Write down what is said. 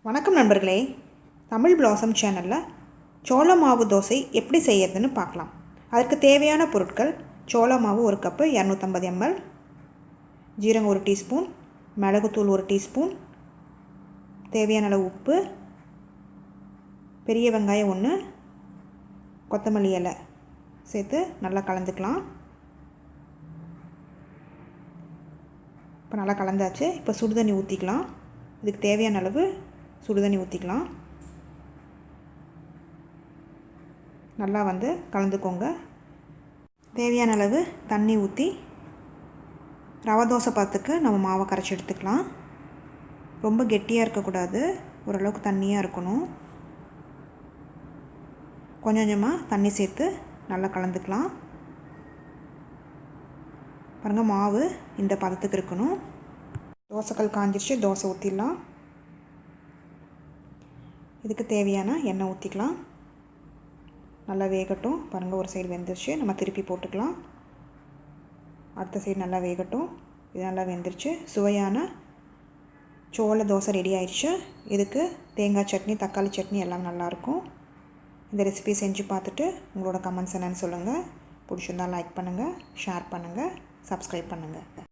வணக்கம் நண்பர்களே, தமிழ் பிளாசம் சேனலில் சோள மாவு தோசை எப்படி செய்யறதுன்னு பார்க்கலாம். அதற்கு தேவையான பொருட்கள்: சோள மாவு 1 கப்பு 250 ml, ஜீரகம் 1 டீஸ்பூன், மிளகுத்தூள் 1 டீஸ்பூன், தேவையான அளவு உப்பு, பெரிய வெங்காயம் 1, கொத்தமல்லி இலை சேர்த்து நல்லா கலந்துக்கலாம். இப்போ நல்லா கலந்தாச்சு. இப்போ சுடுதண்ணி ஊற்றிக்கலாம். இதுக்கு தேவையான அளவு சுடுதண்ணி ஊற்றிக்கலாம். நல்லா கலந்துக்கோங்க. தேவையான அளவு தண்ணி ஊற்றி ரவை தோசை பாத்துக்கு நம்ம மாவை கரைச்சி எடுத்துக்கலாம். ரொம்ப கெட்டியாக இருக்கக்கூடாது, ஓரளவுக்கு தண்ணியாக இருக்கணும். கொஞ்சம் கொஞ்சமாக தண்ணி சேர்த்து நல்லா கலந்துக்கலாம். பாருங்கள், மாவு இந்த பதத்துக்கு இருக்கணும். தோசைக்கல் காஞ்சிருச்சு, தோசை ஊற்றிடலாம். இதுக்கு தேவையான எண்ணெய் ஊற்றிக்கலாம். நல்லா வேகட்டும். பாருங்கள், ஒரு சைடு வெந்துருச்சு, நம்ம திருப்பி போட்டுக்கலாம். அடுத்த சைடு நல்லா வேகட்டும். இது நல்லா வெந்துருச்சு. சுவையான சோள தோசை ரெடி ஆயிடுச்சு. இதுக்கு தேங்காய் சட்னி, தக்காளி சட்னி எல்லாம் நல்லாயிருக்கும். இந்த ரெசிபி செஞ்சு பார்த்துட்டு உங்களோட கமெண்ட்ஸ் என்னென்னு சொல்லுங்கள். பிடிச்சிருந்தால் லைக் பண்ணுங்கள், ஷேர் பண்ணுங்கள், சப்ஸ்கிரைப் பண்ணுங்கள்.